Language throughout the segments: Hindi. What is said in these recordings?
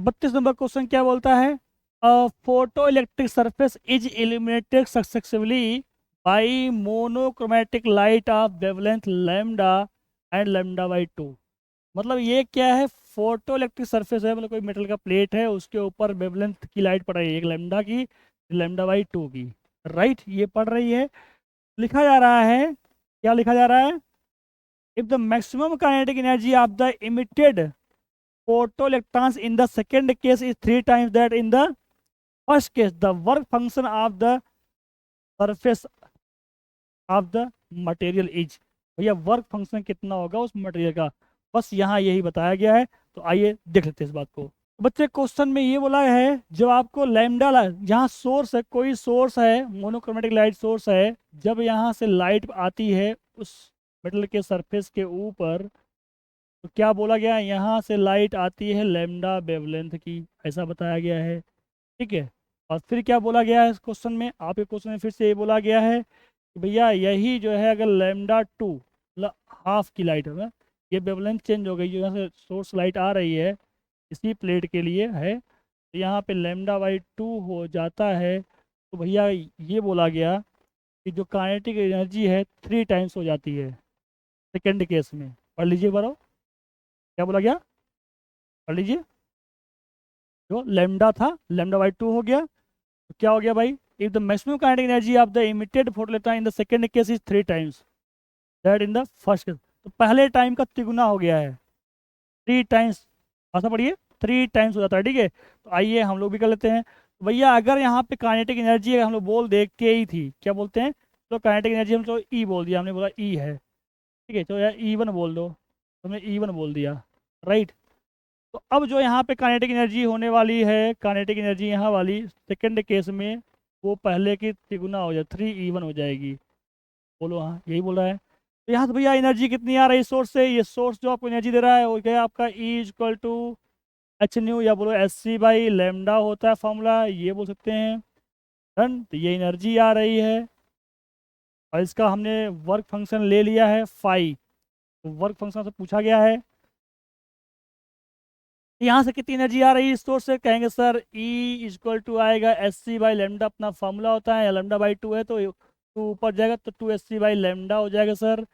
32 नंबर क्वेश्चन क्या बोलता है? Photo electric surface is illuminated successively by monochromatic light of wavelength lambda and lambda by 2। मतलब ये क्या है? फोटो इलेक्ट्रिक सरफेस है, मतलब कोई मेटल का प्लेट है, उसके ऊपर वेवलेंथ की लाइट पड़ रही है, एक लैम्डा की, लैम्डा बाई 2 की। राइट, ये पड़ रही है। लिखा जा रहा है, क्या लिखा जा रहा है? If the maximum kinetic energy of the emitted photo electrons in the second case is 3 times that in the first case, the work function of the surface of the material is। भैया वर्क फंक्शन कितना होगा उस मटेरियल का, बस यहाँ यही बताया गया है। तो आइए देख लेते हैं इस बात को। बच्चे क्वेश्चन में ये बोला है, जब आपको लैम्डा यहाँ सोर्स है, कोई सोर्स है, मोनोक्रोमेटिक लाइट सोर्स है, जब यहाँ से लाइट आती है उस मेटल के सरफेस के ऊपर, तो क्या बोला गया है? यहाँ से लाइट आती है लैम्डा वेवलेंथ की, ऐसा बताया गया है। ठीक है। और फिर क्या बोला गया है इस क्वेश्चन में? आपके क्वेश्चन में फिर से ये बोला गया है कि भैया यही जो है, अगर लैम्डा 2 हाफ की लाइट है, ये वेवलेंथ चेंज हो गई, जो यहाँ से सोर्स लाइट आ रही है इसी प्लेट के लिए है, तो यहाँ पे लैम्डा बाई 2 हो जाता है। तो भैया ये बोला गया कि जो काइनेटिक एनर्जी है 3 टाइम्स हो जाती है सेकेंड केस में। पढ़ लीजिए बारो, क्या बोला गया? पढ़ लीजिए। जो लैम्डा था, लैम्डा बाई 2 हो गया, तो क्या हो गया भाई? If the maximum kinetic energy of the emitted photoelectron in the second case is 3 times that in the first case. तो पहले टाइम का तिगुना हो गया है, 3 टाइम्स। ऐसा पढ़िए, 3 टाइम्स हो जाता है। ठीक है, तो आइए हम लोग भी कर लेते हैं। तो भैया अगर यहाँ पे काइनेटिक एनर्जी हम लोग बोल दे के ही थी, क्या बोलते हैं? तो काइनेटिक एनर्जी हम तो ई बोल दिया, हमने बोला ई है। ठीक है, तो यार E1 बोल दो, तो हमने E1 बोल दिया। राइट। तो अब जो यहाँ पे काइनेटिक एनर्जी होने वाली है, काइनेटिक एनर्जी यहाँ वाली सेकंड केस में, वो पहले की तिगुना हो जाए, 3E1 हो जाएगी। बोलो हाँ, यही बोल रहा है। तो यहाँ से भैया एनर्जी कितनी आ रही है सोर्स से? ये सोर्स जो आपको एनर्जी दे रहा है वो क्या है आपका? E=H/nu, या बोलो Sc/λ होता है फॉर्मूला, ये बोल सकते हैं। डन। तो ये एनर्जी आ रही है, और इसका हमने वर्क फंक्शन ले लिया है फाई। तो वर्क फंक्शन से पूछा गया है यहाँ से कितनी एनर्जी आ रही है इस सोर्स से। कहेंगे सर E आएगा Sc/λ, अपना फॉर्मूला होता है, लैम्डा बाई 2 है तो 2 ऊपर जाएगा, तो 2 Sc/λ हो जाएगा सर,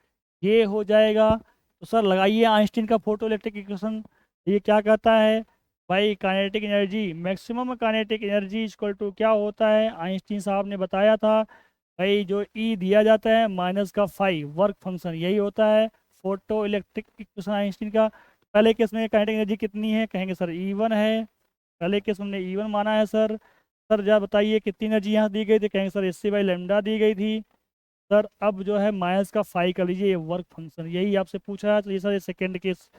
ये हो जाएगा। तो सर लगाइए आइंस्टीन का फोटो इलेक्ट्रिक इक्वेशन। ये क्या कहता है भाई? Kinetic energy, maximum kinetic energy equal to क्या होता है? आइंस्टीन साहब ने बताया था भाई, जो E दिया जाता है माइनस का फाइव, वर्क फंक्शन यही होता है फोटो इलेक्ट्रिक इक्वेशन आइंस्टीन का। पहले केस में काइनेटिक एनर्जी कितनी है? कहेंगे सर E1 है, पहले केस में हमने E1 माना है सर। सर जरा बताइए कितनी एनर्जी यहाँ दी गई थी? कहेंगे सर Sc/λ दी गई थी सर। अब जो है माइनस का फाइव कर लीजिए, ये वर्क फंक्शन यही आपसे पूछा है। तो ये सर ये सेकेंड केस,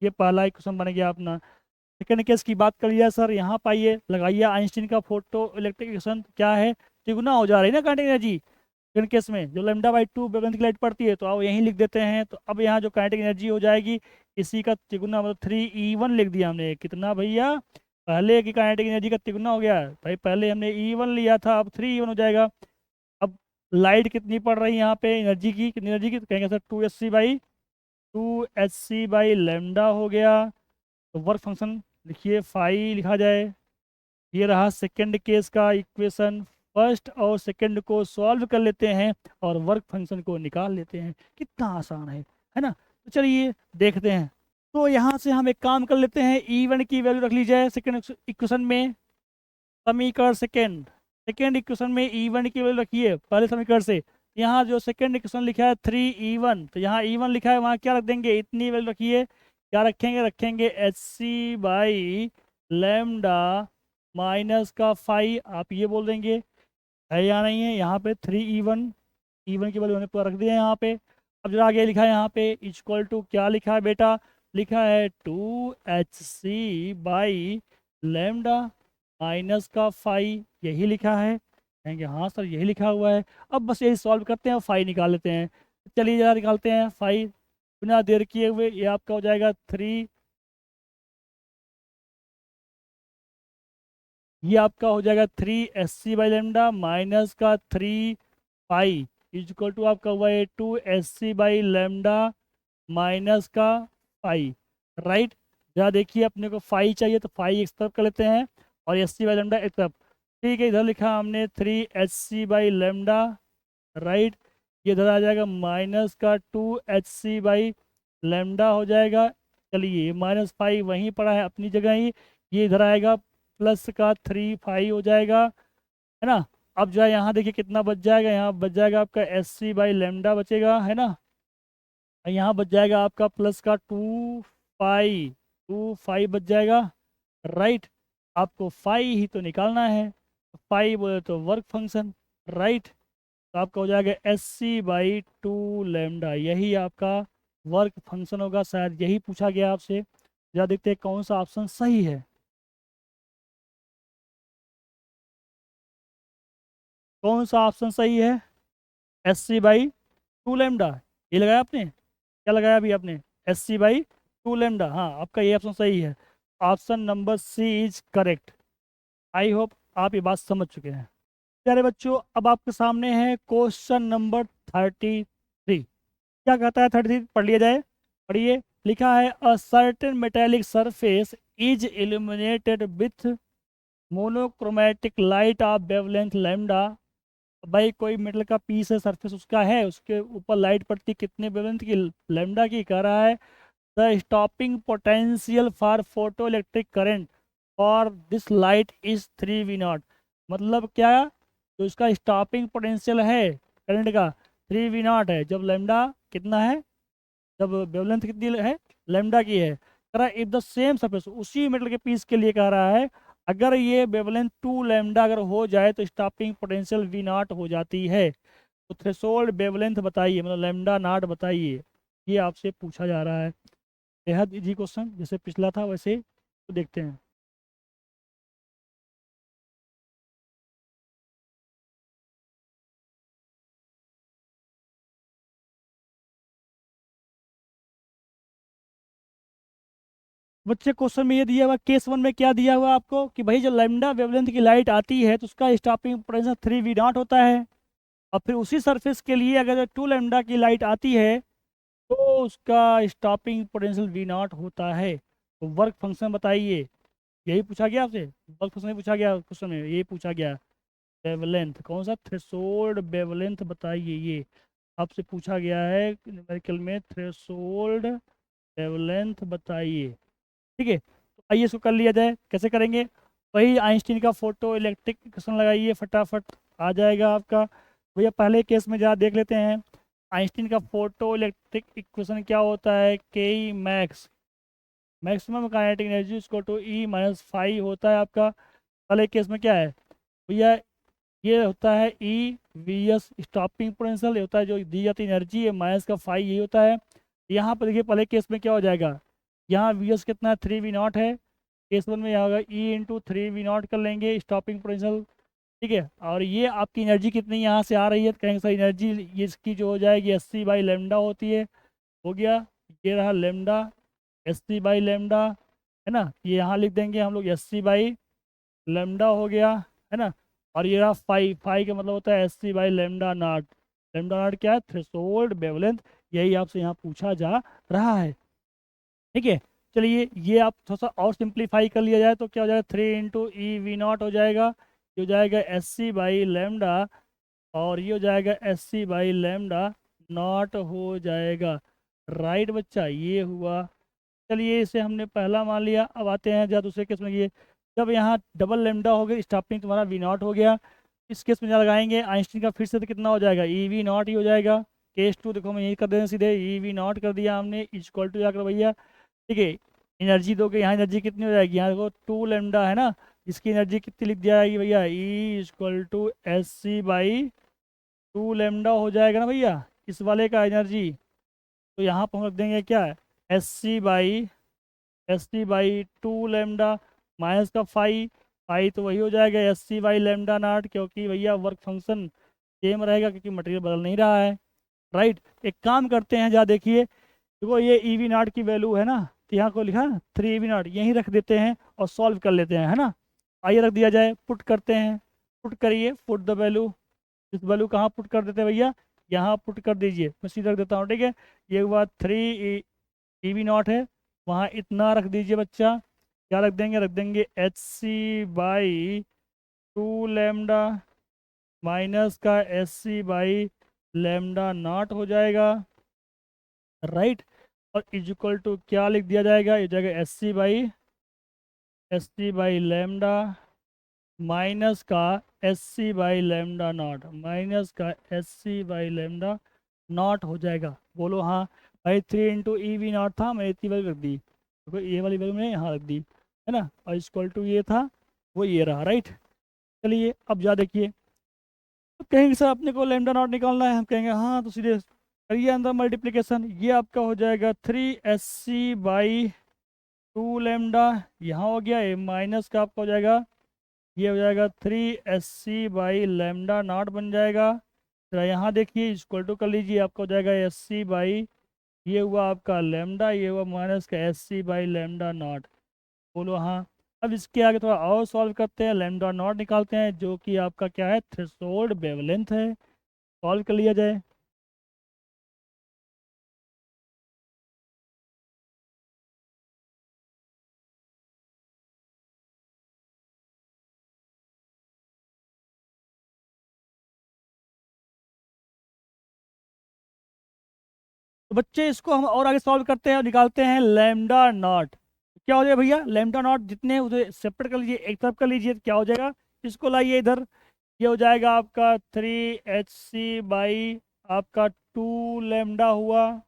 ये पहला क्वेश्चन बन गया अपना। सेकेंड केस की बात कर लिया सर, यहाँ पाइए, लगाइए आइंस्टीन का फोटो इलेक्ट्रिक इक्वेशन। क्या है? तिगुना हो जा रही है ना काइनेटिक एनर्जी सेकेंड केस में, जो लैम्डा बाई 2 वेवलेंथ की लाइट पड़ती है, तो आप यहीं लिख देते हैं। तो अब यहाँ जो काइनेटिक एनर्जी हो जाएगी इसी का तिगुना, मतलब 3E1 लिख दिया हमने। कितना भैया? पहले की काइनेटिक एनर्जी का तिगुना हो गया भाई, पहले हमने E1 लिया था, अब 3E1 हो जाएगा। अब लाइट कितनी पड़ रही है यहाँ पे, एनर्जी की कितनी एनर्जी की? तो कहेंगे सर 2Sc/λ हो गया। तो वर्क फंक्शन लिखिए, फाई लिखा जाए। ये रहा सेकंड केस का इक्वेशन। फर्स्ट और सेकंड को सॉल्व कर लेते हैं और वर्क फंक्शन को निकाल लेते हैं। कितना आसान है ना? तो चलिए देखते हैं। तो यहाँ से हम एक काम कर लेते हैं, E1 की वैल्यू रख ली जाए सेकंड इक्वेशन में, समीकरण सेकंड। सेकंड इक्वेशन में E1 की वैल्यू रखिए पहले समीकरण से। यहाँ जो सेकंड इक्वेशन लिखा है 3E1, तो यहाँ E1 लिखा है, वहाँ क्या रख देंगे? इतनी वैल्यू रखिए। क्या रखेंगे? रखेंगे Sc/λ माइनस का फाइव, आप ये बोल देंगे। है या नहीं है? यहाँ पे 3E1, E1 की वैल्यू हमने पूरा रख दिया है यहाँ पे। अब जो आगे लिखा है यहाँ पे इक्वल टू, क्या लिखा है बेटा? लिखा है 2Hc/λ माइनस का फाइव, यही लिखा है। कहेंगे हाँ सर यही लिखा हुआ है। अब बस यही सॉल्व करते हैं, फाइव निकाल लेते हैं। चलिए जरा निकालते हैं फाइव, बिना देर किए हुए। ये आपका हो जाएगा 3, ये आपका हो जाएगा 3Sc/λ माइनस का 3 पाई इक्वल टू आपका हुआ है 2Sc/λ माइनस का पाई। राइट। जरा देखिए, अपने को फाई चाहिए तो फाई एक तरफ कर लेते हैं और एच सी बाई लेमडा एक तरफ। ठीक है, इधर लिखा हमने 3 HC/λ, राइट। ये इधर आ जाएगा माइनस का 2 HC/λ हो जाएगा। चलिए, -5 वहीं पड़ा है अपनी जगह ही, ये इधर आएगा प्लस का 3 हो जाएगा, है ना। अब जो है यहाँ देखिए कितना बच जाएगा, यहाँ बच जाएगा आपका HC/λ बचेगा, है ना। और यहाँ बच जाएगा आपका प्लस का 2 फाई बच जाएगा, राइट। आपको फाई ही तो निकालना है, फाई बोले तो वर्क फंक्शन, राइट। तो आपका हो जाएगा HC/2 यही आपका वर्क फंक्शन होगा, शायद यही पूछा गया आपसे। जरा देखते हैं कौन सा ऑप्शन सही है। कौन सा ऑप्शन सही है? HC/2 ये लगाया आपने, क्या लगाया अभी आपने? HC/2 हाँ, आपका ये ऑप्शन सही है। Option number C is correct. I hope आप ये बात समझ चुके हैं। प्यारे बच्चों, अब आपके सामने है क्वेश्चन नंबर 33। क्या कहता है 33? पढ़ लिया जाए, पढ़िए। लिखा है a certain metallic surface is illuminated with monochromatic light of wavelength lambda. भाई कोई मेटल का पीस है, सरफेस उसका है, उसके ऊपर लाइट पड़ती कितने वेवलेंथ की? लैम्डा की। कह रहा है the stopping potential for photo electric current for this light is 3V0। मतलब क्या? तो इसका स्टॉपिंग पोटेंशियल है करंट का 3V0 है, जब लैम्डा कितना है, जब वेवलेंथ कितनी है लैम्डा की है। कह रहा है इफ द सेम सरफेस, उसी मेटल के पीस के लिए कह रहा है, अगर ये वेवलेंथ 2 लैम्डा अगर हो जाए तो स्टॉपिंग पोटेंशियल V0 हो जाती है। तो थ्रेशोल्ड वेवलेंथ बताइए, मतलब लैम्डा नॉट बताइए, ये आपसे पूछा जा रहा है। बेहद इजी क्वेश्चन, जैसे पिछला था वैसे। तो देखते हैं। बच्चे क्वेश्चन में ये दिया हुआ, केस 1 में क्या दिया हुआ आपको कि भाई जब लैम्डा वेवलेंथ की लाइट आती है तो उसका स्टॉपिंग पोटेंशियल 3V0 होता है। और फिर उसी सरफेस के लिए अगर 2 लैम्डा की लाइट आती है तो उसका स्टॉपिंग पोटेंशियल V0 होता है। तो वर्क फंक्शन बताइए, यही पूछा गया आपसे। वर्क फंक्शन पूछा गया क्वेश्चन में, यही पूछा गया। वेवलेंथ कौन सा? थ्रेशोल्ड वेवलेंथ बताइए, ये आपसे पूछा गया है न्यूमेरिकल में। थ्रेशोल्ड वेवलेंथ बताइए। ठीक है, तो आइए इसको कर लिया जाए। कैसे करेंगे? वही आइंस्टीन का फोटो इलेक्ट्रिक इक्वेशन लगाइए, फटाफट आ जाएगा आपका। भैया पहले केस में जरा देख लेते हैं, आइंस्टीन का फोटो इलेक्ट्रिक इक्वेशन क्या होता है? के E max, maximum kinetic energy इसको टू E-5 होता है आपका। पहले केस में क्या है भैया? ये होता है EVS स्टॉपिंग पोटेंशियल, ये होता है जो दी जाती एनर्जी है, माइनस का 5 यही होता है। यहाँ पर देखिए पहले केस में क्या हो जाएगा, यहाँ VS कितना है? 3V0 है। केस 1 में यहाँ होगा E×3V0 कर लेंगे स्टॉपिंग पोटेंशियल। ठीक है, और ये आपकी एनर्जी कितनी यहाँ से आ रही है, तो कहेंगे सर एनर्जी ये इसकी जो हो जाएगी HC/λ होती है। हो गया, ये रहा लैम्डा, HC/λ, है ना। ये यहाँ लिख देंगे हम लोग, HC/λ हो गया, है ना। और ये रहा फाई, फाई का मतलब होता है HC/λ नॉट। लैम्डा नॉट क्या है? Threshold wavelength. यही आपसे यहाँ पूछा जा रहा है। ठीक है, चलिए ये आप थोड़ा सा और सिंप्लीफाई कर लिया जाए तो क्या हो जाएगा? 3 × EV0 हो जाएगा, ये हो जाएगा HC/λ, और ये हो जाएगा HC/λ नॉट हो जाएगा, राइट बच्चा, ये हुआ। चलिए इसे हमने पहला मान लिया। अब आते हैं जरा दूसरे केस में। ये जब यहाँ डबल लैम्डा हो गया, स्टॉपिंग तुम्हारा V0 हो गया। इस केस में जहाँ लगाएंगे आइंस्टीन का, फिर से तो कितना हो जाएगा? EV0 ही हो जाएगा। केस 2 देखो, मैं यही कर देना सीधे, EV0 कर दिया हमने, इक्वल टू जाकर भैया। ठीक है, एनर्जी दोगे, यहाँ एनर्जी कितनी हो जाएगी? यहाँ देखो 2 लैम्डा है ना, इसकी एनर्जी कितनी लिख दिया जाएगी भैया? E=HC/2 लैम्डा हो जाएगा ना भैया, इस वाले का एनर्जी। तो यहाँ पर हम रख देंगे क्या? HC/2 लैम्डा माइनस का फाई, फाई तो वही हो जाएगा HC/λ नॉट, क्योंकि भैया वर्क फंक्शन सेम रहेगा क्योंकि मटेरियल बदल नहीं रहा है, राइट। एक काम करते हैं, जहाँ देखिए, देखो ये EV0 की वैल्यू है ना, तो यहाँ को लिखा ना 3 EV0, यहीं रख देते हैं और सॉल्व कर लेते हैं, है ना। आइए रख दिया जाए, पुट करते हैं। पुट करिए, पुट द वैल्यू। इस वैल्यू कहाँ पुट कर देते हैं भैया? यहाँ पुट कर दीजिए, मैं सीधा रख देता हूँ। ठीक है, ये हुआ 3 EV0 है, वहाँ इतना रख दीजिए बच्चा। क्या रख देंगे HC/2 लैम्डा माइनस का SC/लैम्डा नॉट हो जाएगा, राइट। और इक्वल टू क्या लिख दिया जाएगा, ये जाएगा SC/लैम्डा माइनस का SC/लैम्डा नॉट माइनस का SC/लैम्डा नॉट हो जाएगा। बोलो हाँ। भाई 3 × EV0 था, मैं इतनी वैल्यू रख दी, तो ये वाली वैल्यू मैंने यहाँ रख दी, है ना। और इक्वल टू ये था, वो ये रहा, राइट। चलिए अब जा देखिए, तो कहेंगे सर अपने को लैम्डा नॉट निकालना है, हम कहेंगे हाँ, तो सीधे करिए अंदर मल्टीप्लिकेशन। ये आपका हो जाएगा 3SC/2 लैम्डा, यहाँ हो गया। ये माइनस का आपका हो जाएगा, ये हो जाएगा 3SC/लैम्डा नॉट बन जाएगा। जरा यहाँ देखिए, इक्वल टू कर लीजिए, आपका हो जाएगा SC/ ये हुआ आपका लैम्डा, ये हुआ माइनस का SC/लैम्डा नॉट। बोलो हाँ। अब इसके आगे थोड़ा और सॉल्व करते हैं, लैम्डा नॉट निकालते हैं, जो कि आपका क्या है, थ्रेशोल्ड वेवलेंथ है। सॉल्व कर लिया जाए। तो बच्चे इसको हम और आगे सॉल्व करते हैं और निकालते हैं लैम्डा नॉट। क्या हो जाएगा भैया, लैम्डा नॉट जितने उसे सेपरेट कर लीजिए, एक तरफ कर लीजिए, तो क्या हो जाएगा, इसको लाइए इधर। ये हो जाएगा आपका 3HC/ आपका 2 लैम्डा हुआ, है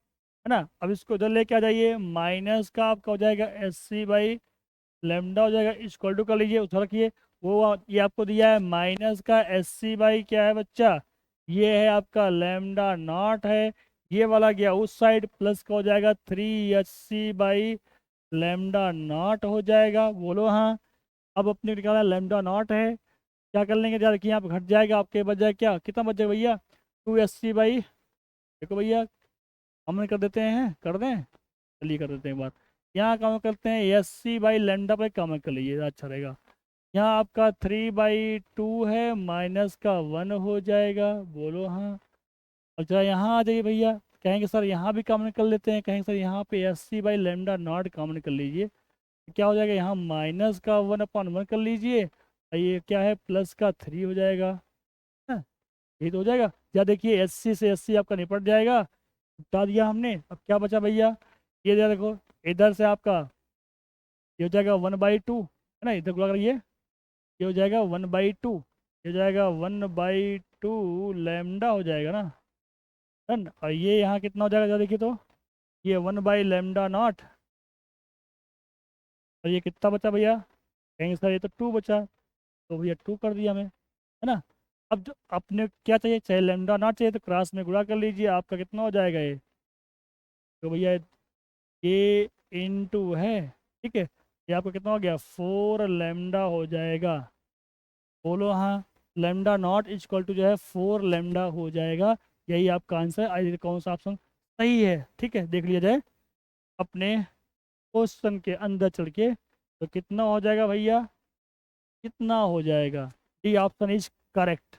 ना। अब इसको इधर लेके आ जाइए, माइनस का आपका हो जाएगा SC/लैम्डा हो जाएगा, इक्वल टू कर लीजिए, उधर रखिए। ये आपको दिया है माइनस का SC/ क्या है बच्चा, ये है आपका लैम्डा नॉट है। ये वाला गया उस साइड, प्लस का हो जाएगा 3HC/लैम्डा नॉट हो जाएगा। बोलो हाँ। अब अपने निकाला लैम्डा नॉट है, क्या कर लेंगे, जरा देखिए यहाँ पे घट जाएगा, आपके बच जाएगा, क्या कितना बच जाएगा भैया, 2SC/, देखो भैया हम कर देते हैं, कर दें, चलिए कर देते हैं एक बार। यहाँ काम करते हैं SC/लैम्डा पे काम कर लीजिए, अच्छा रहेगा। यहाँ आपका 3/2 है, माइनस का 1 हो जाएगा। बोलो हाँ। अच्छा यहाँ आ जाइए भैया, कहेंगे सर यहाँ भी कॉमन कर लेते हैं, कहेंगे सर यहाँ पे SC/लैम्डा नॉट कॉमन कर लीजिए। क्या हो जाएगा, यहाँ माइनस का 1/1 कर लीजिए, और ये क्या है, प्लस का 3 हो जाएगा, है। यही तो हो जाएगा। या देखिए SC से SC आपका निपट जाएगा, बता दिया हमने। अब क्या बचा भैया, ये देखो, इधर से आपका ये हो जाएगा 1/2, है ना, इधर गुणा करिए, ये हो जाएगा 1/2, ये हो जाएगा 1/2 लैम्डा हो जाएगा ना, डन। और ये यहाँ कितना हो जाएगा, जरा देखिए तो, ये 1/लैम्डा नॉट, और ये कितना बचा भैया, कहेंगे सर ये तो 2 बचा, तो भैया 2 कर दिया हमें, है ना। अब जो अपने क्या चाहिए, चाहे लैम्डा नॉट चाहिए, तो क्रॉस में गुणा कर लीजिए, आपका कितना हो जाएगा ये, तो भैया ये इंटू है, ठीक है। ये आपका कितना हो गया, 4 लैम्डा हो जाएगा। बोलो हाँ। लैम्डा नॉट इक्वल टू जो है 4 लैम्डा हो जाएगा। यही आपका आंसर, आई कौन सा ऑप्शन सही है, ठीक है, देख लिया जाए अपने क्वेश्चन के अंदर चल के। तो कितना हो जाएगा भैया, कितना हो जाएगा, डी ऑप्शन इज करेक्ट।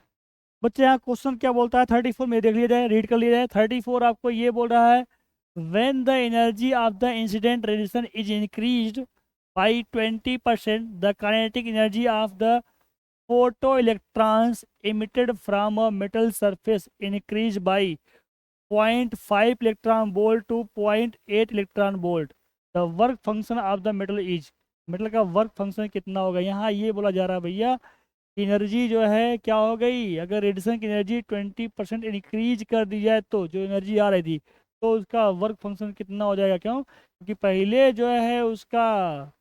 बच्चे यहाँ क्वेश्चन क्या बोलता है, 34 में देख लिया जाए, रीड कर लिया जाए। 34 आपको ये बोल रहा है, when the energy of the incident radiation is increased by 20%, the kinetic energy of the photoelectrons emitted from a metal surface increased by 0.5 electron volt to 0.8 electron volt. The work function of the metal is, metal का वर्क फंक्शन कितना होगा। यहाँ ये बोला जा रहा है भैया, एनर्जी जो है क्या हो गई, अगर रेडिएशन की एनर्जी 20% इंक्रीज कर दी जाए, तो जो एनर्जी आ रही थी, तो उसका वर्क फंक्शन कितना हो जाएगा। क्यों, क्योंकि पहले जो है उसका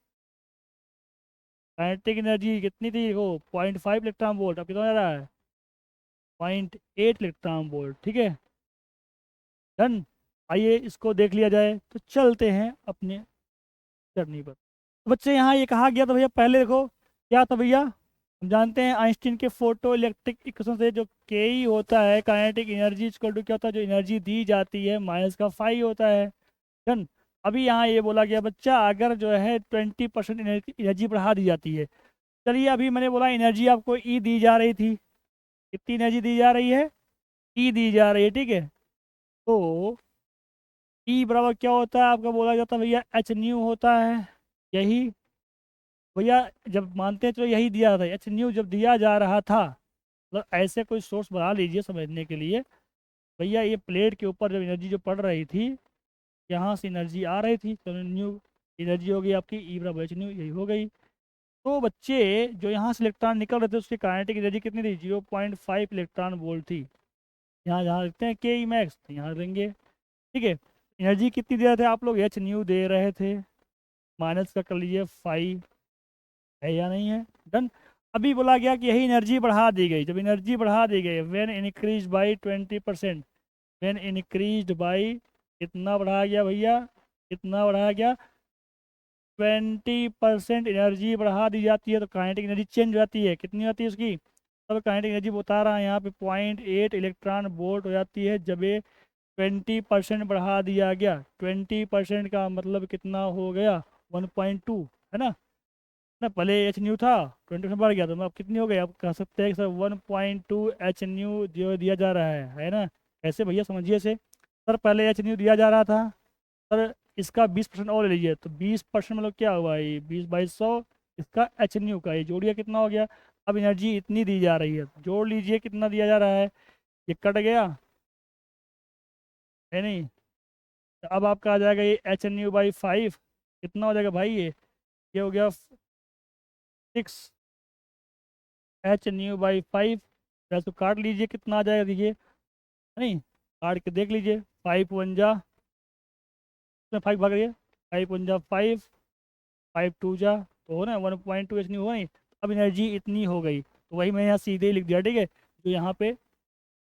काइनेटिक एनर्जी कितनी थी, वो 0.5 इलेक्ट्रॉन वोल्ट, अब कितना हो जा रहा है, 0.8 इलेक्ट्रॉन वोल्ट, ठीक है, डन। आइए इसको देख लिया जाए, तो चलते हैं अपने जर्नी पर। तो बच्चे यहाँ ये कहा गया था भैया, पहले देखो क्या था भैया, हम जानते हैं आइंस्टीन के फोटो इलेक्ट्रिक इक्वेशन से, जो के ई होता है काइनेटिक एनर्जी इक्वल टू क्या होता है, जो एनर्जी दी जाती है माइनस का फाई होता है, डन। अभी यहाँ ये बोला गया बच्चा, अगर जो है 20% एनर्जी बढ़ा दी जाती है। चलिए अभी मैंने बोला एनर्जी आपको ई दी जा रही थी, कितनी एनर्जी दी जा रही है, ई दी जा रही है, ठीक है। तो ई बराबर क्या होता है आपका, बोला जाता है भैया एच न्यू होता है। यही भैया जब मानते हैं तो यही दिया था, एच न्यू जब दिया जा रहा था, मतलब ऐसे कोई सोर्स बना लीजिए समझने के लिए। भैया ये प्लेट के ऊपर जब एनर्जी जो पड़ रही थी, यहाँ से एनर्जी आ रही थी, तो न्यू एनर्जी हो गई आपकी ई बराबर एच न्यू, यही हो गई। तो बच्चे जो यहाँ से इलेक्ट्रॉन निकल रहे थे उसकी काइनेटिक एनर्जी कितनी थी, 0.5 इलेक्ट्रॉन वोल्ट थी। यहाँ जहाँ लिखते हैं के ई मैक्स, यहाँ देंगे। ठीक है, एनर्जी कितनी दे रहे थे आप लोग, एच न्यू दे रहे थे, माइनस का कर लीजिए 5, है या नहीं है, डन। अभी बोला गया कि यही एनर्जी बढ़ा दी गई, जब एनर्जी बढ़ा दी गई, when increase by 20%, when increase by, कितना बढ़ाया गया भैया, कितना बढ़ाया गया, 20% एनर्जी बढ़ा दी जाती है तो काइनेटिक एनर्जी चेंज हो जाती है, कितनी होती है उसकी। तब काइनेटिक एनर्जी बता रहा है यहाँ पे 0.8 इलेक्ट्रॉन वोल्ट हो जाती है, जब ये 20% बढ़ा दिया गया। 20% का मतलब कितना हो गया, 1.2, है ना पहले एच न्यू था, 20% बढ़ गया, तो अब कितनी हो गई, आप कह सकते हैं कि सर 1.2 एच न्यू जो दिया जा रहा है ना। कैसे भैया समझिए से, सर पहले एच न्यू दिया जा रहा था, सर इसका 20% और ले लीजिए, तो 20% मतलब क्या हुआ, ये 20/100, इसका एच न्यू का ये जोड़िए कितना हो गया। अब एनर्जी इतनी दी जा रही है, जोड़ लीजिए कितना दिया जा रहा है, ये कट गया, है नहीं। तो अब आपका आ जाएगा ये HNU/5, कितना हो जाएगा भाई, ये हो गया 6 HNU/5। तो काट लीजिए कितना आ जाएगा, देखिए, है नहीं, काट के देख लीजिए, 5 1 जा, इसमें 5 भाग रही है, 5 1 जा 5, 5 2 जा, तो हो ना 1.2 HNU हो नहीं। अब एनर्जी इतनी हो गई, तो वही मैं यहाँ सीधे ही लिख दिया, ठीक है, जो यहाँ पे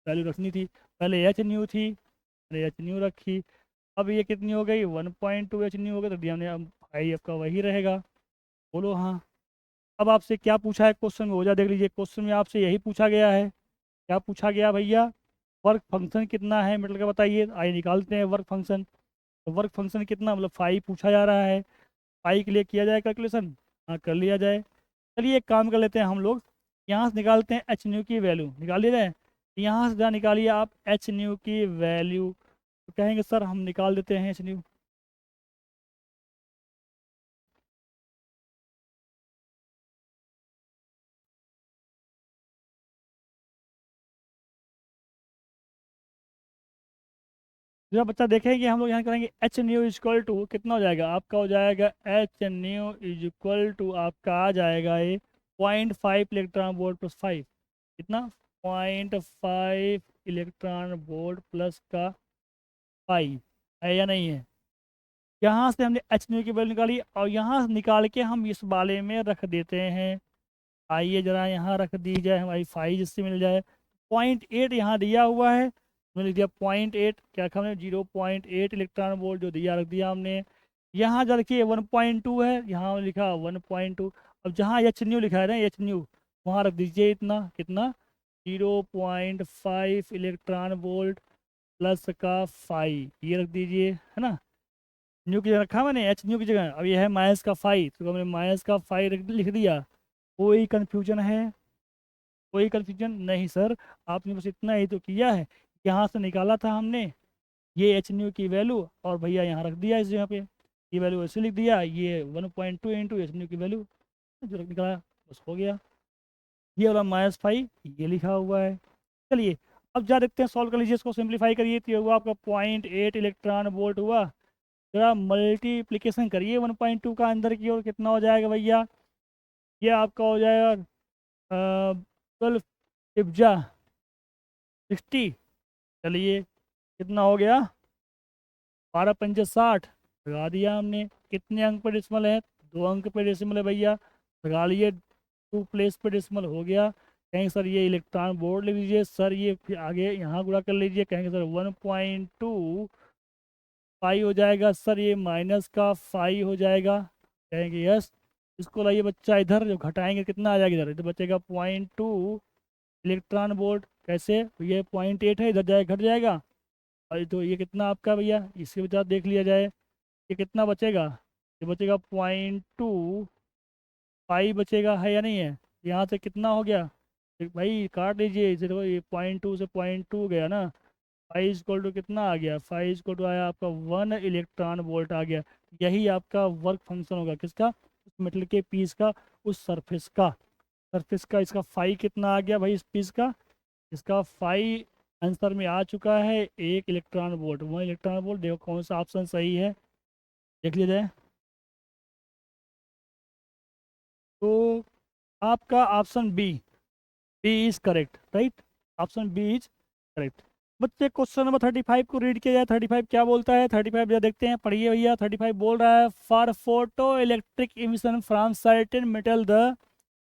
वैल्यू रखनी थी, पहले HNU थी, मैंने HNU रखी। अब ये कितनी हो गई, 1.2 HNU हो गई, तो डी हमने, अब भाई आपका वही रहेगा, बोलो हाँ। अब आपसे क्या पूछा है क्वेश्चन में, हो जा देख लीजिए, क्वेश्चन में आपसे यही पूछा गया है, क्या पूछा गया भैया, वर्क फंक्शन कितना है मतलब, क्या बताइए, आइए निकालते हैं वर्क फंक्शन। तो वर्क फंक्शन कितना मतलब 5 पूछा जा रहा है, 5 के लिए किया जाए कैलकुलेशन, हाँ कर लिया जाए। चलिए एक काम कर लेते हैं हम लोग, यहाँ से निकालते हैं एच न्यू की वैल्यू, निकाल लिया जाए। यहाँ से जहाँ निकालिए आप एच न्यू की वैल्यू, तो कहेंगे सर हम निकाल देते हैं एच न्यू। जब बच्चा देखेंगे हम लोग यहाँ करेंगे एच न्यू इजक्वल टू कितना हो जाएगा, आपका हो जाएगा एच न्यू इजक्वल टू आपका आ जाएगा ये 0.5 इलेक्ट्रॉन वोल्ट प्लस 5, कितना, 0.5 इलेक्ट्रॉन वोल्ट प्लस का 5, है या नहीं है। यहाँ से हमने एच न्यू की वैल्यू निकाली, और यहाँ से निकाल के हम इस वाले में रख देते हैं। आइए जरा यहाँ रख दी जाए हमारी 5, जिससे मिल जाए 0.8 यहाँ दिया हुआ है, मैंने लिख दिया 0.8, क्या रखा हमने, 0.8 इलेक्ट्रॉन वोल्ट जो दिया रख दिया हमने। यहाँ जो रखिए 1.2 है, यहाँ लिखा 1.2। अब जहाँ एच न्यू लिखा है ना, एच न्यू, वहाँ रख दीजिए इतना, कितना, 0.5 इलेक्ट्रॉन वोल्ट प्लस का 5, ये रख दीजिए, है ना। न्यू की जगह रखा मैंने एच न्यू की जगह, अब ये है माइनस का 5, तो हमने माइनस का 5 लिख दिया। कोई कन्फ्यूजन है, कोई कन्फ्यूजन नहीं सर, आपने बस इतना ही तो किया है, यहाँ से निकाला था हमने ये एच न्यू की वैल्यू, और भैया यहाँ रख दिया इस जगह पे, ये वैल्यू ऐसे लिख दिया, ये 1.2 इंटू एच न्यू की वैल्यू जो निकाला, बस हो गया। ये वाला -5 ये लिखा हुआ है। चलिए अब जा देखते हैं, सॉल्व कर लीजिए इसको, सिंप्लीफाई करिए, तो ये हुआ आपका 0.8 इलेक्ट्रॉन वोल्ट हुआ, जरा मल्टीप्लिकेशन करिए 1.2 का अंदर की ओर, कितना हो जाएगा भैया, ये आपका हो जाएगा 12 इब्जा 60। चलिए कितना हो गया, 12 × 5 = 60, लगा दिया हमने। कितने अंक पर डेसिमल है, 2 अंक पर डेसिमल है भैया, लगा लिए, 2 प्लेस पर डेसिमल हो गया। कहेंगे सर ये इलेक्ट्रॉन वोल्ट लिख लीजिए, सर ये फिर आगे यहाँ गुणा कर लीजिए, कहेंगे सर 1.2 पाई हो जाएगा, सर ये माइनस का 5 हो जाएगा, कहेंगे यस। इसको लाइए बच्चा इधर, जो घटाएंगे कितना आ जाएगा, इधर इधर बचेगा 0.2 इलेक्ट्रॉन वोल्ट, कैसे, तो ये 0.8 है, इधर जाएगा घट जाएगा, और तो ये कितना आपका भैया, इसके बचा देख लिया जाए, ये कितना बचेगा, ये बचेगा 0.25 बचेगा, है या नहीं है। यहाँ से कितना हो गया, भाई काट लीजिए इसे, देखो ये 0.2 से 0.2 गया ना, फाइव इक्वल टू कितना आ गया, फाइव इक्वल टू आया आपका 1 इलेक्ट्रॉन वोल्ट आ गया। यही आपका वर्क फंक्शन होगा किसका, उस मेटल के पीस का, उस सरफेस का इसका फाई कितना आ गया भाई इस पीस का, इसका फाई आंसर में आ चुका है 1 इलेक्ट्रॉन वोल्ट। 1 इलेक्ट्रॉन वोल्ट, देखो कौन सा ऑप्शन सही है, देख लिया जाए। तो आपका option B, B is correct, right, option B is correct. बच्चे क्वेश्चन नंबर 35 को रीड किया जाए। 35 क्या बोलता है, 35 देखते हैं, पढ़िए भैया। 35 बोल रहा है, for photo electric emission from certain metal the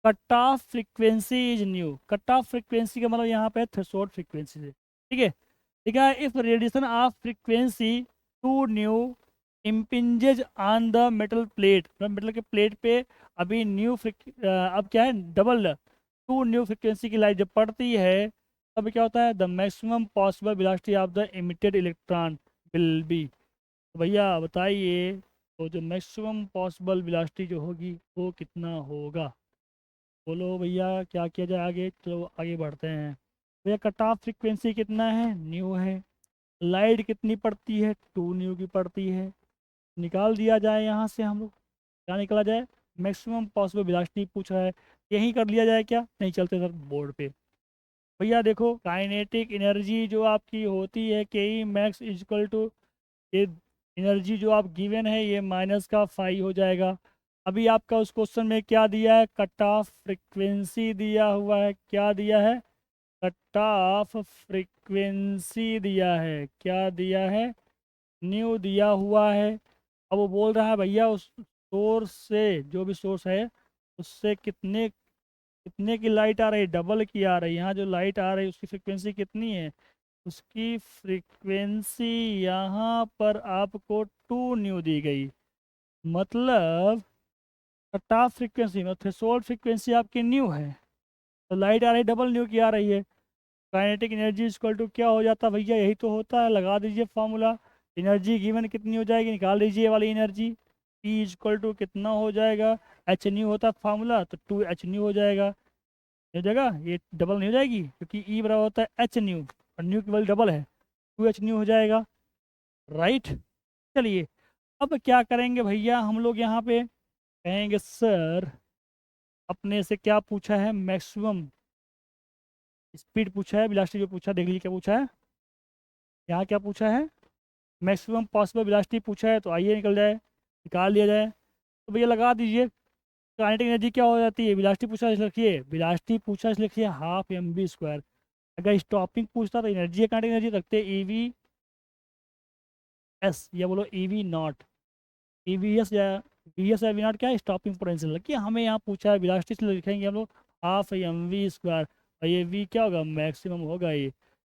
cut off frequency is new. Cut off frequency का मतलब यहाँ पे थ्रेशोल्ड फ्रीक्वेंसी से, ठीक है। ठीक है, if radiation of frequency two nu impinges on the metal plate, metal के प्लेट पे अभी अब क्या है, डबल टू न्यू फ्रिक्वेंसी की लाइट जब पड़ती है तब क्या होता है, the maximum possible velocity of the emitted electron will be. तो भैया बताइए, तो जो मैक्सिमम पॉसिबल वेलोसिटी जो होगी वो कितना होगा, बोलो भैया क्या किया जाए आगे। चलो आगे बढ़ते हैं। भैया कट ऑफ फ्रिक्वेंसी कितना है, न्यू है। लाइट कितनी पड़ती है, 2 न्यू की पड़ती है। निकाल दिया जाए यहाँ से हम लोग, क्या निकाला जाए, मैक्सिमम पॉसिबल वेलोसिटी पूछ रहा है, यही कर लिया जाए क्या, नहीं चलते सर बोर्ड पे। भैया देखो काइनेटिक एनर्जी जो आपकी होती है के ई मैक्स इजक्वल टू, ये एनर्जी जो आप गिवन है ये माइनस का फाई हो जाएगा। अभी आपका उस क्वेश्चन में क्या दिया है, कट ऑफ फ्रिक्वेंसी दिया हुआ है, क्या दिया है, कट ऑफ फ्रिक्वेंसी दिया है, क्या दिया है, न्यू दिया हुआ है। अब वो बोल रहा है भैया उस सोर्स से, जो भी सोर्स है उससे कितने कितने की लाइट आ रही है, डबल की आ रही है। यहाँ जो लाइट आ रही है उसकी फ्रिक्वेंसी कितनी है, उसकी फ्रीक्वेंसी यहाँ पर आपको 2 न्यू दी गई। मतलब कट ऑफ फ्रीक्वेंसी में थ्रेशोल्ड फ्रीक्वेंसी आपकी न्यू है, तो लाइट आ रही है डबल न्यू की आ रही है। काइनेटिक एनर्जी इक्वल टू क्या हो जाता है भैया, यही तो होता है, लगा दीजिए फॉर्मूला। एनर्जी गिवन कितनी हो जाएगी, निकाल लीजिए ये वाली एनर्जी। ई इक्वल टू कितना हो जाएगा, एच न्यू होता है फॉर्मूला, तो 2 H न्यू हो जाएगा। हो जाएगा, ये डबल नहीं हो जाएगी क्योंकि ई बराबर होता है एच न्यू, और न्यू की वैल्यू डबल है, 2 H न्यू हो जाएगा, राइट। चलिए अब क्या करेंगे भैया, हम लोग यहाँ पे कहेंगे सर अपने से क्या पूछा है, मैक्सिमम स्पीड पूछा है, वेलोसिटी जो पूछा, देख लीजिए क्या पूछा है, यहाँ क्या पूछा है, मैक्सिमम पॉसिबल वेलोसिटी पूछा है। तो आइए निकल जाए, निकाल लिया जाए। तो भैया लगा दीजिए, काइनेटिक एनर्जी क्या हो जाती है, वेलोसिटी पूछा है इसलिए लिखिए, वेलोसिटी पूछा है इसलिए लिखिए हाफ एम बी स्क्वायर। अगर स्टॉपिंग पूछता तो एनर्जी, काइनेटिक एनर्जी रखते ई वी एस, या बोलो E V not, E V S या वी एस या वी नॉट, क्या है, स्टॉपिंग पोटेंशियल। कि हमें यहाँ पूछा है वेलोसिटी, इसलिए लिखेंगे हम लोग हाफ एम वी स्क्वायर, और ये वी क्या होगा, मैक्सिमम होगा, ये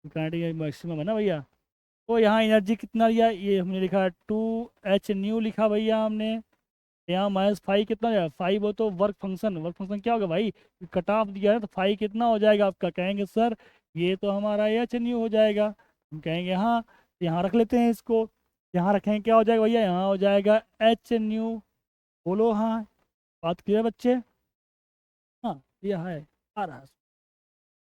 काइनेटिक मैक्सिमम है ना भैया। तो यहाँ एनर्जी कितना लिया, ये हमने लिखा 2 H न्यू लिखा भैया हमने। यहाँ माइनस फाइव कितना हो जाएगा, फाइव हो तो वर्क फंक्शन, वर्क फंक्शन क्या होगा भाई, कट ऑफ दिया है तो फाइव कितना हो जाएगा आपका, कहेंगे सर ये तो हमारा H न्यू हो जाएगा। हम कहेंगे हाँ, यहाँ रख लेते हैं इसको, यहाँ रखेंगे क्या हो जाएगा भैया, यहाँ हो जाएगा H न्यू। बोलो हाँ, बात क्लियर बच्चे, हाँ यह है, आ रहा है।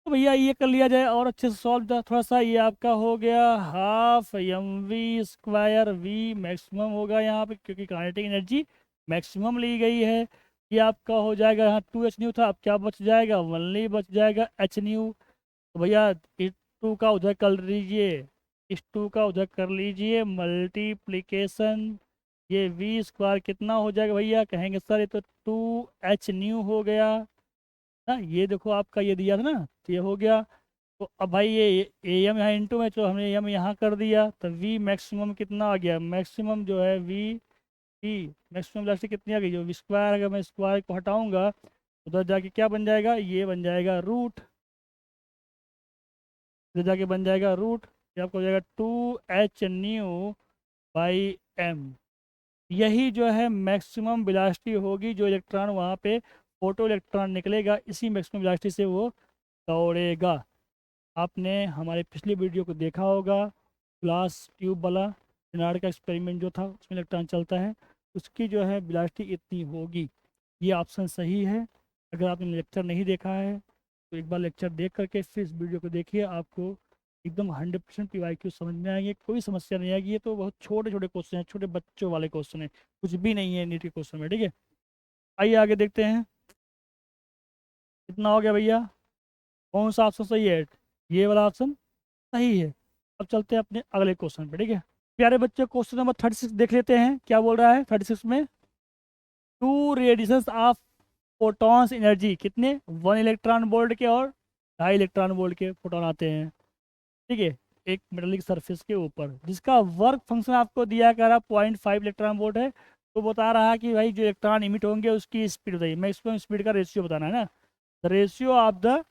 तो भैया ये कर लिया जाए और अच्छे से सॉल्व थोड़ा सा। ये आपका हो गया half M V square, V maximum होगा यहाँ पे क्योंकि काइनेटिक एनर्जी मैक्सिमम ली गई है। ये आपका हो जाएगा, यहाँ 2 H न्यू था, अब क्या बच जाएगा, ओनली बच जाएगा H न्यू। तो भैया इस 2 का उधर कर लीजिए, इस 2 का उधर कर लीजिए मल्टीप्लीकेशन, ये वी स्क्वायर कितना हो जाएगा भैया, कहेंगे सर ये तो 2 H न्यू हो गया ना। ये देखो आपका ये दिया था ना, तो ये हो गया। तो अब भाई ये ए एम यहाँ इंटू में, तो हमने एम यहाँ कर दिया, तो वी मैक्सिमम कितना आ गया, मैक्सिमम जो है वी, वी मैक्सिमम वेलोसिटी कितनी आ गई, जो स्क्वायर, अगर मैं स्क्वायर को हटाऊंगा उधर जाके क्या बन जाएगा, ये बन जाएगा रूट, इधर जाके बन जाएगा रूट, ये आपको हो जाएगा 2 H न्यू बाई एम। यही जो है मैक्सिमम वेलोसिटी होगी, जो इलेक्ट्रॉन वहाँ पे फोटो इलेक्ट्रॉन निकलेगा, इसी मैक्सिमम वेलोसिटी से वो दौड़ेगा। आपने हमारे पिछली वीडियो को देखा होगा, ग्लास ट्यूब वाला लेनार्ड का एक्सपेरिमेंट जो था उसमें इलेक्ट्रॉन चलता है, उसकी जो है वेलोसिटी इतनी होगी। ये ऑप्शन सही है। अगर आपने लेक्चर नहीं देखा है तो एक बार लेक्चर देख करके फिर इस वीडियो को देखिए, आपको एकदम 100% PYQ समझ में आएंगे, कोई समस्या नहीं आएगी। ये तो बहुत छोटे छोटे क्वेश्चन हैं, छोटे बच्चों वाले क्वेश्चन है, कुछ भी नहीं है नीट के क्वेश्चन में, ठीक है। आइए आगे देखते हैं। कितना हो गया भैया, कौन सा ऑप्शन सही है? ये वाला ऑप्शन सही है। अब चलते हैं अपने अगले क्वेश्चन पे, ठीक है। प्यारे बच्चों, क्वेश्चन नंबर 36 देख लेते हैं क्या बोल रहा है 36 में। Two radiations of photons energy, कितने? 1 इलेक्ट्रॉन वोल्ट के और 2.5 इलेक्ट्रॉन वोल्ट के फोटोन आते हैं, ठीक है, एक मेटेलिक सरफेस के ऊपर, जिसका वर्क फंक्शन आपको दिया कर रहा 0.5 इलेक्ट्रॉन वोल्ट है। तो बता रहा है कि भाई जो इलेक्ट्रॉन इमिट होंगे उसकी स्पीड बताइए। मैक्सिमम स्पीड का रेशियो बताना है ना, the ratio of the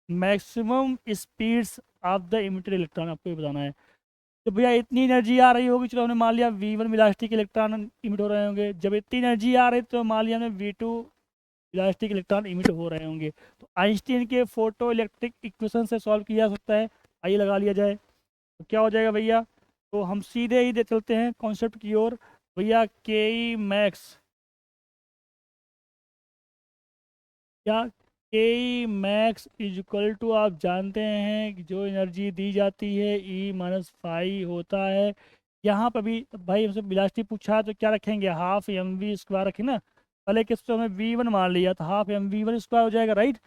maximum speeds of the emitted electron आपको ये बताना है। तो भैया इतनी एनर्जी आ रही होगी, चलो हमने मान लिया V1 इलास्टिक इलेक्ट्रॉन इमिट हो रहे होंगे। जब इतनी एनर्जी आ रही तो मान लिया हमने V2 इलास्टिक इलेक्ट्रॉन इमिट हो रहे होंगे। तो आइंस्टीन के फोटो इलेक्ट्रिक इक्वेशन से सॉल्व किया जा सकता है। आइए लगा लिया जाए, तो क्या हो जाएगा भैया। तो हम सीधे ही दे चलते हैं कॉन्सेप्ट की ओर। भैया के ई मैक्स, क्या के E max is equal to, आप जानते हैं कि जो एनर्जी दी जाती है E-फाई होता है। यहाँ पर भी भाई हमसे बिलास्टी पूछा है, तो क्या रखेंगे, ½ mv² रखें ना। पहले केस तो हमें V1 मान लिया था, ½ mv² हो जाएगा, राइट।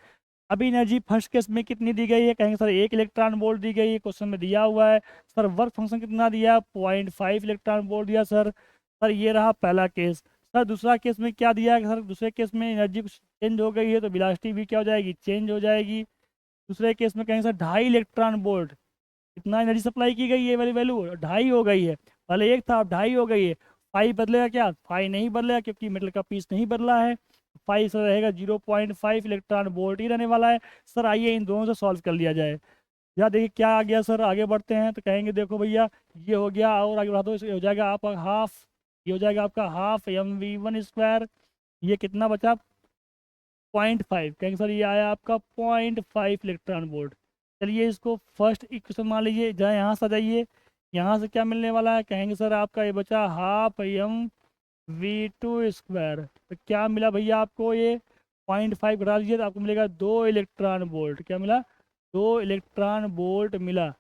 अभी एनर्जी फर्स्ट केस में कितनी दी गई है, कहेंगे सर 1 इलेक्ट्रॉन वोल्ट दी गई है, क्वेश्चन में दिया हुआ है। सर वर्क फंक्शन कितना दिया, 0.5 इलेक्ट्रॉन वोल्ट दिया सर। सर ये रहा पहला केस। सर दूसरा केस में क्या दिया है सर, दूसरे केस में एनर्जी कुछ चेंज हो गई है, तो वेलोसिटी भी क्या हो जाएगी, चेंज हो जाएगी। दूसरे केस में कहेंगे सर 2.5 इलेक्ट्रॉन वोल्ट, कितना एनर्जी सप्लाई की गई है, वाली वैल्यू 2.5 हो गई है। पहले एक था, अब 2.5 हो गई है। फाइव बदलेगा क्या, फाइव नहीं बदलेगा क्योंकि मेटल का पीस नहीं बदला है। फाइव सर रहेगा 0.5 इलेक्ट्रॉन वोल्ट ही रहने वाला है। सर आइए इन दोनों से सॉल्व कर लिया जाए। या देखिए क्या आ गया सर, आगे बढ़ते हैं तो कहेंगे देखो भैया ये हो गया, और आगे बढ़ा दो, इसको हो जाएगा आपका हाफ, ये हो जाएगा आपका ½ mv²। ये कितना बचा, 0.5, कहेंगे सर ये आया आपका 0.5 इलेक्ट्रॉन वोल्ट। चलिए इसको फर्स्ट इक्वेशन मान लीजिए, जहाँ यहाँ से आ जाइए। यहाँ से क्या मिलने वाला है, कहेंगे सर आपका ये बचा ½ mv²। तो क्या मिला भैया आपको, ये 0.5 घटा दीजिए तो आपको मिलेगा 2 इलेक्ट्रॉन वोल्ट। क्या मिला, 2 इलेक्ट्रॉन वोल्ट मिला।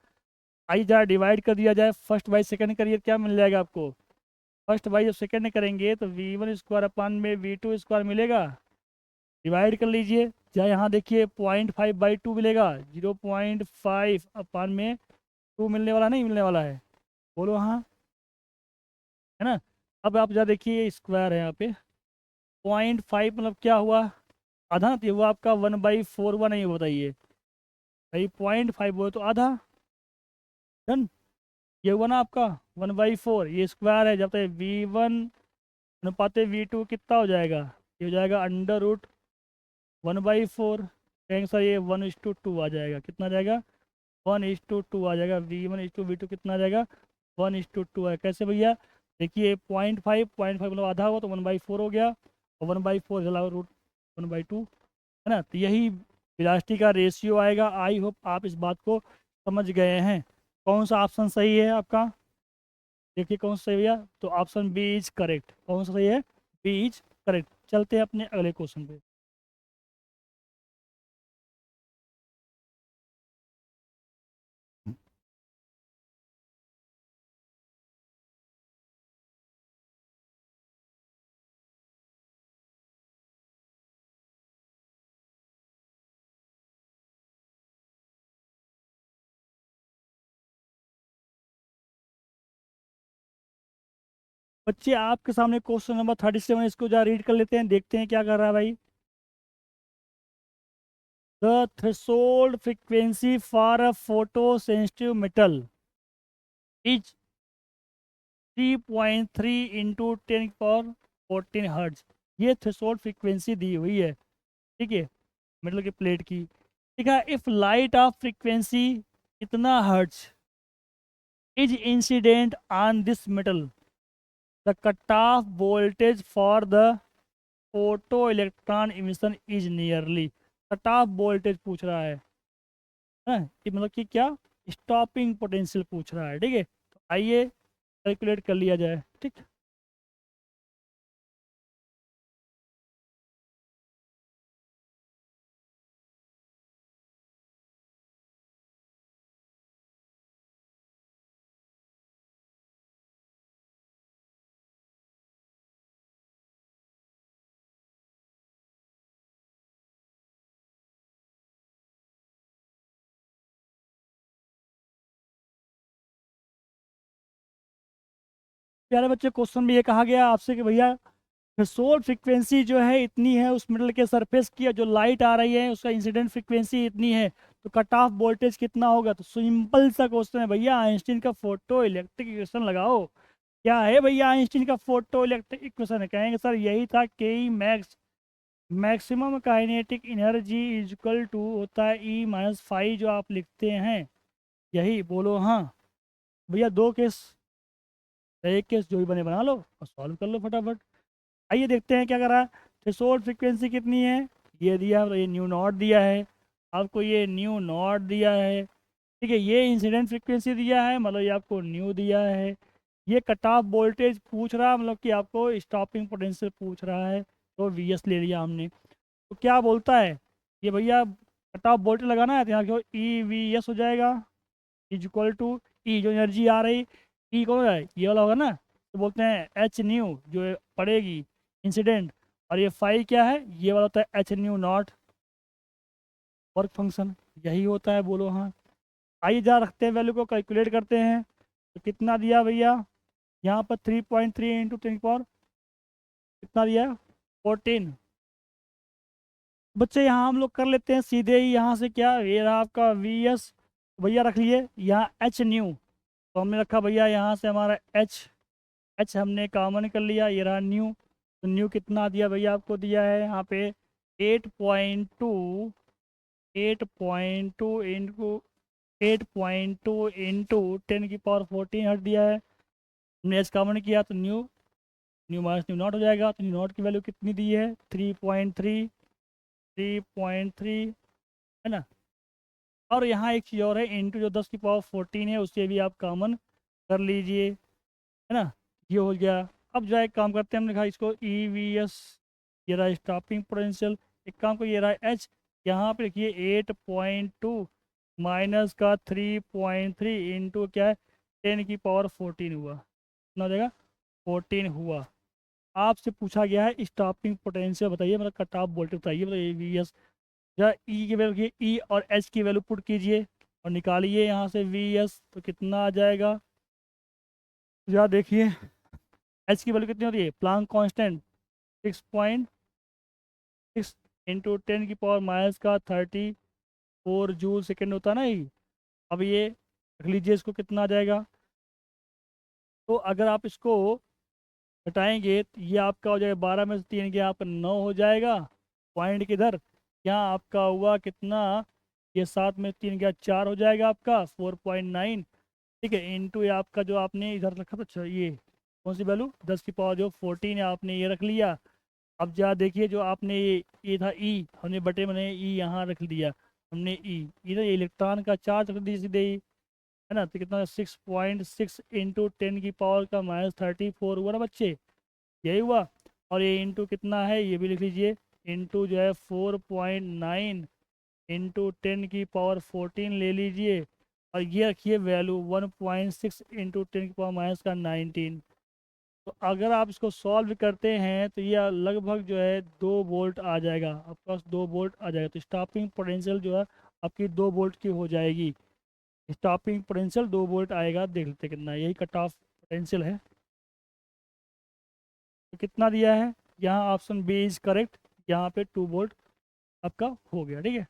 आइए जरा डिवाइड कर दिया जाए, फर्स्ट बाई सेकंड करिए, क्या मिल जाएगा आपको। फर्स्ट बाई जब सेकंड करेंगे तो V1² अपन में V2² मिलेगा। डिवाइड कर लीजिए, जहाँ यहाँ देखिए 0.5/2 मिलेगा, 0.5 अपन में 2 मिलने वाला, नहीं मिलने वाला है, बोलो हाँ, है ना। अब आप जरा देखिए स्क्वायर है यहाँ पे, 0.5 मतलब क्या हुआ, आधा ना, तो ये हुआ आपका 1/4 हुआ, नहीं बताइए भाई, 0.5 हुआ तो आधा, डन। ये हुआ ना आपका 1/4, ये स्क्वायर है, जब तक V1 अनुपात V2 कितना हो जाएगा, ये हो जाएगा √1/4। कहेंगे सर ये 1:2 आ जाएगा, कितना आ जाएगा, 1:2 आ जाएगा। V1:V2 कितना आ जाएगा, 1:2 है। कैसे भैया, देखिए 0.5 मतलब आधा हुआ तो 1/4 हो गया, और 1/4 जला √1/2, है ना। तो यही वेलोसिटी का रेशियो आएगा। आई होप आप इस बात को समझ गए हैं। कौन सा ऑप्शन सही है आपका, देखिए कौन सा सही है भैया, तो ऑप्शन बी इज करेक्ट। कौन सा सही है, बी इज करेक्ट। चलते हैं अपने अगले क्वेश्चन पे। बच्चे आपके सामने क्वेश्चन नंबर 37, इसको जरा रीड कर लेते हैं, देखते हैं क्या कर रहा है भाई। The threshold frequency for a photo sensitive metal is 3.3 into 10⁻14 hertz. ये थ्रेशोल्ड फ्रीक्वेंसी दी हुई है, ठीक है, मेटल की प्लेट की। ठीक है, इफ लाइट ऑफ फ्रीक्वेंसी इतना hertz is incident on this metal, the cut off voltage for the photo electron emission is nearly. Cut off voltage पूछ रहा है, कि मतलब कि क्या, स्टॉपिंग पोटेंशियल पूछ रहा है, ठीक है। तो आइए कैलकुलेट कर लिया जाए, ठीक। प्यारे बच्चे क्वेश्चन में ये कहा गया आपसे कि भैया थ्रेशोल्ड फ्रीक्वेंसी जो है इतनी है उस मेटल के सरफेस की, जो लाइट आ रही है उसका इंसिडेंट फ्रीक्वेंसी इतनी है, तो कट ऑफ वोल्टेज कितना होगा। तो सिंपल सा क्वेश्चन है भैया, आइंस्टीन का फोटो इलेक्ट्रिक इक्वेशन लगाओ। क्या है भैया आइंस्टीन का फोटो इलेक्ट्रिक इक्वेशन है? कहेंगे सर यही था के E max, maximum kinetic energy is equal to होता है ई माइनस फाइव जो आप लिखते हैं, यही बोलो हाँ। भैया दो केस, एक केस जो भी बने बना लो और सॉल्व कर लो फटाफट। आइए देखते हैं क्या करा। थ्रेशोल्ड फ्रीक्वेंसी कितनी है, ये दिया, ये न्यू नॉट दिया है आपको, ये न्यू नॉट दिया है, ठीक है। ये इंसिडेंट फ्रीक्वेंसी दिया है, मतलब ये आपको न्यू दिया है। ये कट ऑफ वोल्टेज पूछ रहा है, मतलब कि आपको स्टॉपिंग पोटेंशियल पूछ रहा है, तो वी एस ले लिया हमने। तो क्या बोलता है ये भैया, कट ऑफ वोल्टेज लगाना है तो यहाँ क्यों ई वी एस हो जाएगा, इज इक्वल टू ई जो एनर्जी आ रही, ई कौन है ये वाला होगा ना, तो बोलते हैं एच न्यू जो पड़ेगी इंसिडेंट, और ये फाई क्या है, ये वाला होता है H new not work function, यही होता है बोलो हाँ। आइए जहाँ रखते हैं वैल्यू को कैलकुलेट करते हैं, तो कितना दिया भैया यहाँ पर 3.3 इंटू 10 कितना दिया है 14। बच्चे यहाँ हम लोग कर लेते हैं सीधे ही, यहाँ से क्या ये रहा आपका वी एस, भैया रख लिए यहाँ एच न्यू, तो हमने रखा भैया यहाँ से हमारा एच, एच हमने कॉमन कर लिया, ये रहा न्यू। तो न्यू कितना दिया भैया आपको, दिया है यहाँ पे 8.2, 8.2 इंटू 8.2 इंटू 10 की पावर 14 हट दिया है। हमने एच कॉमन किया तो new, new minus new not हो जाएगा, तो न्यू नॉट की वैल्यू कितनी दी है 3.3, 3.3 है ना। और यहाँ एक चीज़ और है, इंटू जो 10 की पावर 14 है उसे भी आप कॉमन कर लीजिए, है ना। ये हो गया। अब जो है एक काम करते हैं, हमने कहा इसको ई वी एस, ये रहा स्टॉपिंग पोटेंशियल। एक काम को ये रहा एच, यहाँ पे लिखिए 8.2 माइनस का 3.3 इंटू क्या है 10 की पावर 14 हुआ, कितना हो जाएगा 14 हुआ। आपसे पूछा गया है स्टॉपिंग पोटेंशियल बताइए, मतलब कट ऑफ वोल्टेज बताइए, मतलब ए वी एस। या ई की वैल्यू ई और एच की वैल्यू पुट कीजिए और निकालिए यहाँ से वी एस, तो कितना आ जाएगा। या देखिए एच की वैल्यू कितनी होती है, प्लांक कांस्टेंट 6.6 इंटू 10 की पावर- का 34 जूल सेकेंड होता है ना ये। अब ये रख लीजिए, इसको कितना आ जाएगा। तो अगर आप इसको घटाएंगे तो ये आपका हो जाएगा 12 में से 3 गया आपका 9 हो जाएगा। पॉइंट किधर, यहाँ आपका हुआ कितना, ये 7 में 3 गया 4 हो जाएगा आपका 4.9, ठीक है। इंटू ये आपका जो आपने इधर रखा था, अच्छा ये कौन सी वैल्यू 10 की पावर 14 है, आपने ये रख लिया। अब जहाँ देखिए जो आपने ये था ई, हमने बटे मैंने ई यहाँ रख दिया, हमने ई इधर इलेक्ट्रॉन का चार्ज रख दिया सीधे ही, है ना। तो कितना 6.6 इंटू 10 की पावर- 34 हुआ ना बच्चे, यही हुआ। और ये इंटू कितना है ये भी लिख लीजिए, इंटू जो है 4.9 इंटू 10 की पावर 14 ले लीजिए, और ये रखिए वैल्यू 1.6 इंटू 10 की पावर- का 19। तो अगर आप इसको सॉल्व करते हैं तो ये लगभग जो है 2 वोल्ट आ जाएगा, आपके पास 2 वोल्ट आ जाएगा। तो स्टॉपिंग पोटेंशियल जो है आपकी 2 वोल्ट की हो जाएगी, स्टॉपिंग पोटेंशियल 2 वोल्ट आएगा। देख लेते कितना, यही कट ऑफ पोटेंशियल है। तो कितना दिया है यहाँ, ऑप्शन बी इज करेक्ट, यहाँ पे 2 वोल्ट आपका हो गया, ठीक है।